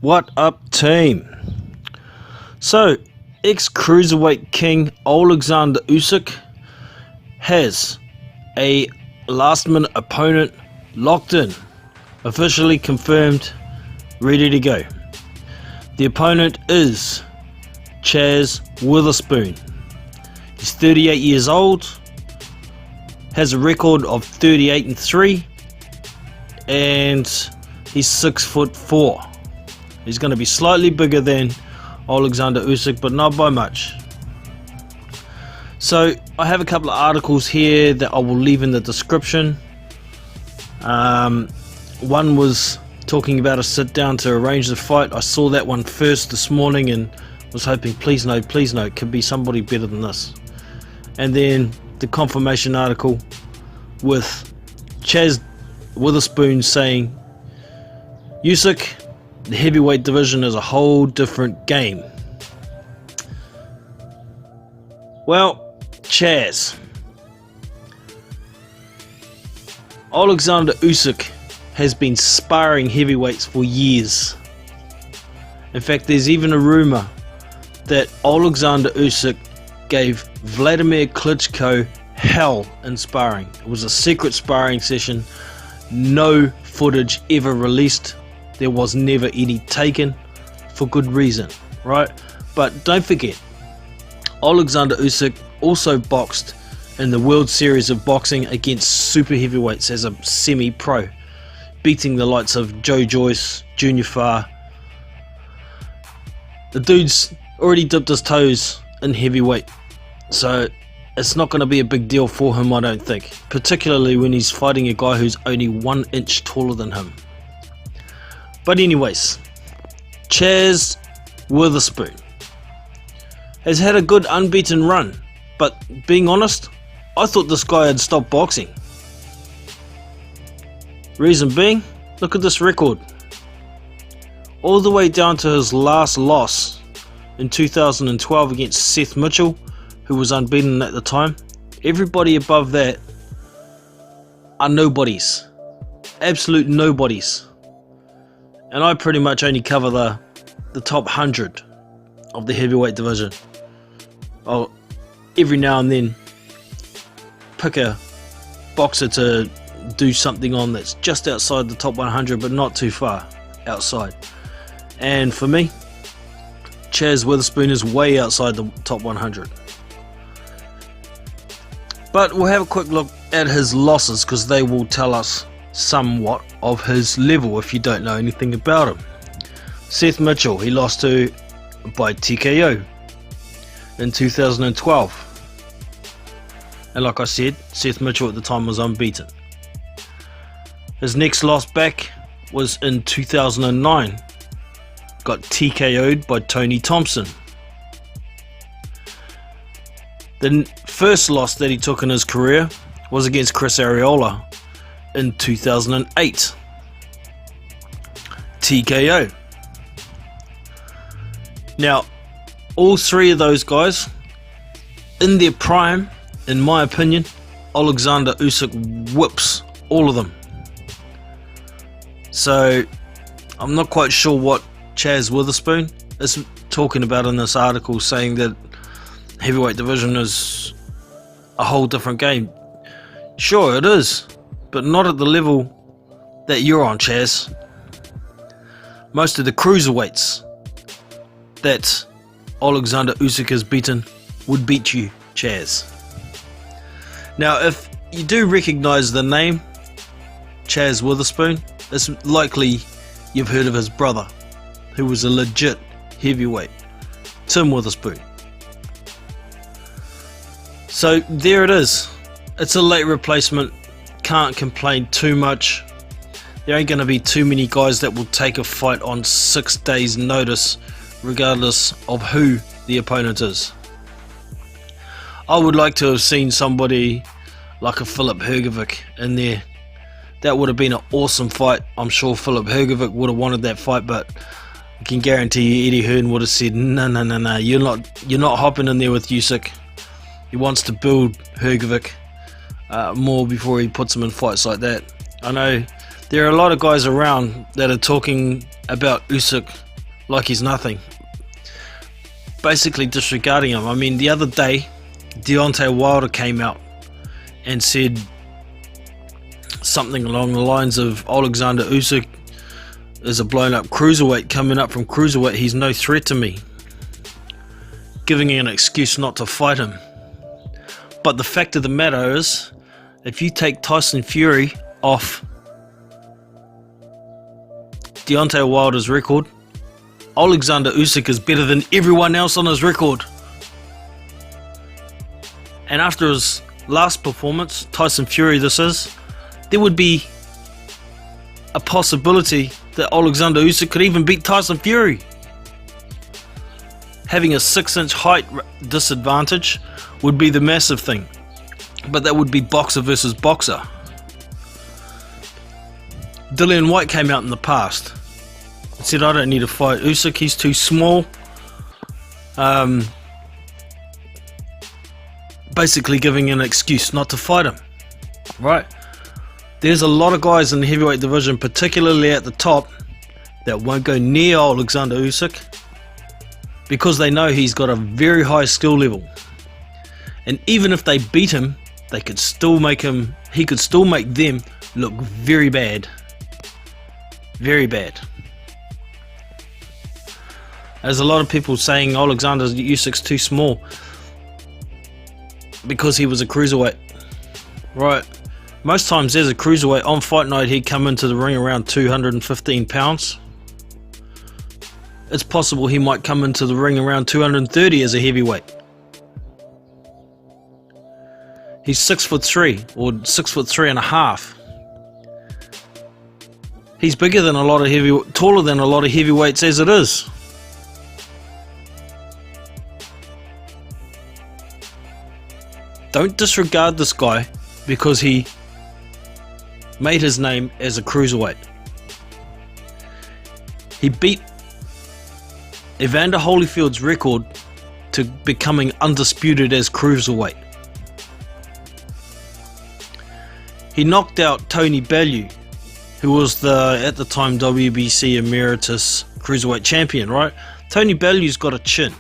What up, team? So, ex-cruiserweight king Olexander Usyk has a last-minute opponent locked in, officially confirmed, ready to go. The opponent is Chaz Witherspoon. He's 38 years old, has a record of 38-3, and he's 6'4". He's going to be slightly bigger than Olexander Usyk, but not by much. So I have a couple of articles here that I will leave in the description. One was talking about a sit down to arrange the fight. I saw that one first this morning and was hoping, please no, it could be somebody better than this. And then the confirmation article with Chaz Witherspoon saying, Usyk, the heavyweight division is a whole different game. Well, Chaz, Olexander Usyk has been sparring heavyweights for years. In fact, there's even a rumor that Olexander Usyk gave Vladimir Klitschko hell in sparring. It was a secret sparring session, no footage ever released. There was never any taken, for good reason, right? But don't forget, Olexander Usyk also boxed in the World Series of Boxing against super heavyweights as a semi-pro, beating the likes of Joe Joyce, Junior Farr. The dude's already dipped his toes in heavyweight, so it's not going to be a big deal for him, I don't think, particularly when he's fighting a guy who's only 1 inch taller than him. But anyways, Chaz Witherspoon has had a good unbeaten run, but being honest, I thought this guy had stopped boxing. Reason being, look at this record. All the way down to his last loss in 2012 against Seth Mitchell, who was unbeaten at the time. Everybody above that are nobodies. Absolute nobodies. And I pretty much only cover the top 100 of the heavyweight division. I'll every now and then pick a boxer to do something on that's just outside the top 100, but not too far outside. And for me, Chaz Witherspoon is way outside the top 100. But we'll have a quick look at his losses, because they will tell us somewhat of his level if you don't know anything about him. Seth Mitchell, he lost to by TKO in 2012. And like I said, Seth Mitchell at the time was unbeaten. His next loss back was in 2009. Got TKO'd by Tony Thompson. The first loss that he took in his career was against Chris Arreola in 2008. TKO. Now, all three of those guys, in their prime, in my opinion, Olexander Usyk whips all of them. So, I'm not quite sure what Chaz Witherspoon is talking about in this article, saying that heavyweight division is a whole different game. Sure, it is, but not at the level that you're on, Chaz. Most of the cruiserweights that Olexander Usyk has beaten would beat you, Chaz. Now, if you do recognise the name Chaz Witherspoon, it's likely you've heard of his brother, who was a legit heavyweight, Tim Witherspoon. So there it is. It's a late replacement. Can't complain too much. There ain't going to be too many guys that will take a fight on 6 days notice, regardless of who the opponent is. I would like to have seen somebody like a Filip Hrgović in there. That would have been an awesome fight. I'm sure Filip Hrgović would have wanted that fight, but I can guarantee you Eddie Hearn would have said, no, you're not hopping in there with Usyk. He wants to build Hrgović more before he puts him in fights like that. I know there are a lot of guys around that are talking about Usyk like he's nothing, basically disregarding him. I mean, the other day, Deontay Wilder came out and said something along the lines of Olexander Usyk is a blown up cruiserweight coming up from cruiserweight. He's no threat to me, giving an excuse not to fight him. But the fact of the matter is, if you take Tyson Fury off Deontay Wilder's record, Olexander Usyk is better than everyone else on his record. And after his last performance, Tyson Fury this is, there would be a possibility that Olexander Usyk could even beat Tyson Fury. Having a 6-inch height disadvantage would be the massive thing. But that would be boxer versus boxer. Dillian White came out in the past and said, I don't need to fight Usyk, he's too small. Basically giving an excuse not to fight him. Right? There's a lot of guys in the heavyweight division, particularly at the top, that won't go near Olexander Usyk because they know he's got a very high skill level. And even if they beat him, he could still make them look very bad. Very bad. There's a lot of people saying Alexander Usyk's too small because he was a cruiserweight. Right. Most times as a cruiserweight on fight night he'd come into the ring around 215 pounds. It's possible he might come into the ring around 230 as a heavyweight. He's 6'3" or 6'3.5". He's bigger than a lot of taller than a lot of heavyweights as it is. Don't disregard this guy because he made his name as a cruiserweight. He beat Evander Holyfield's record to becoming undisputed as cruiserweight. He knocked out Tony Bellew, who was at the time WBC Emeritus Cruiserweight Champion, right? Tony Bellew's got a chin,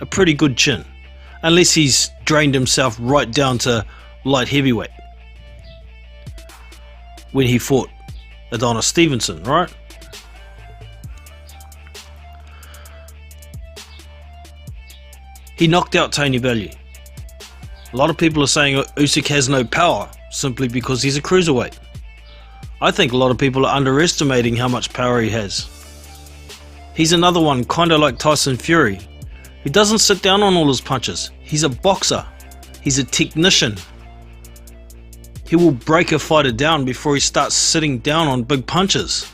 a pretty good chin, unless he's drained himself right down to light heavyweight when he fought Adonis Stevenson, right? He knocked out Tony Bellew. A lot of people are saying Usyk has no power simply because he's a cruiserweight. I think a lot of people are underestimating how much power he has. He's another one, kind of like Tyson Fury, who doesn't sit down on all his punches. He's a boxer. He's a technician. He will break a fighter down before he starts sitting down on big punches.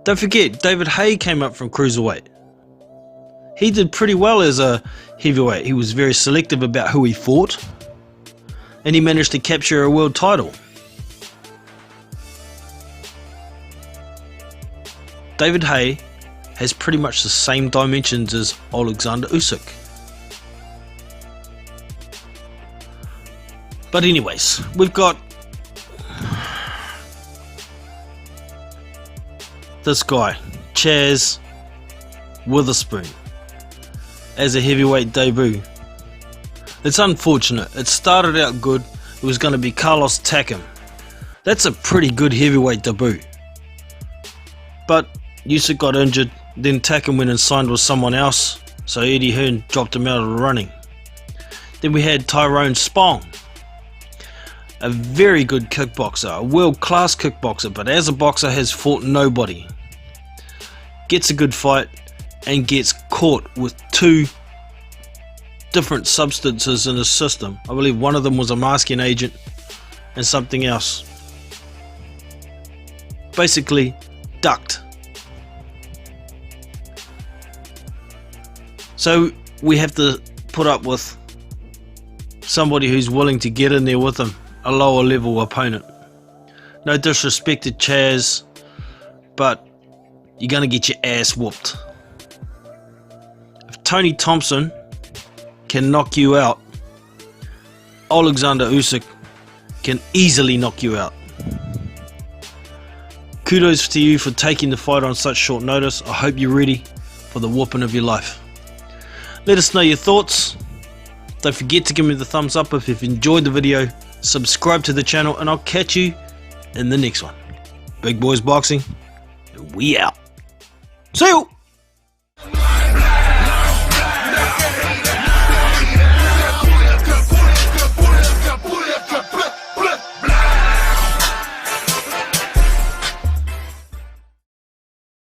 Don't forget, David Haye came up from cruiserweight. He did pretty well as a heavyweight. He was very selective about who he fought, and he managed to capture a world title. David Haye has pretty much the same dimensions as Alexander Usyk. But anyways, we've got this guy, Chaz Witherspoon, as a heavyweight debut. It's unfortunate. It started out good. It was going to be Carlos Takam. That's a pretty good heavyweight debut. But Usyk got injured, then Takam went and signed with someone else, so Eddie Hearn dropped him out of the running. Then we had Tyrone Spong, a very good kickboxer, a world-class kickboxer, but as a boxer has fought nobody. Gets a good fight and gets caught with two different substances in his system. I believe one of them was a masking agent and something else. Basically ducked. So we have to put up with somebody who's willing to get in there with him, a lower level opponent. No disrespect to Chaz, but you're going to get your ass whooped. If Tony Thompson can knock you out, Alexander Usyk can easily knock you out. Kudos to you for taking the fight on such short notice. I hope you're ready for the whooping of your life. Let us know your thoughts. Don't forget to give me the thumbs up if you've enjoyed the video. Subscribe to the channel, and I'll catch you in the next one. Big Boys Boxing, we out. See you!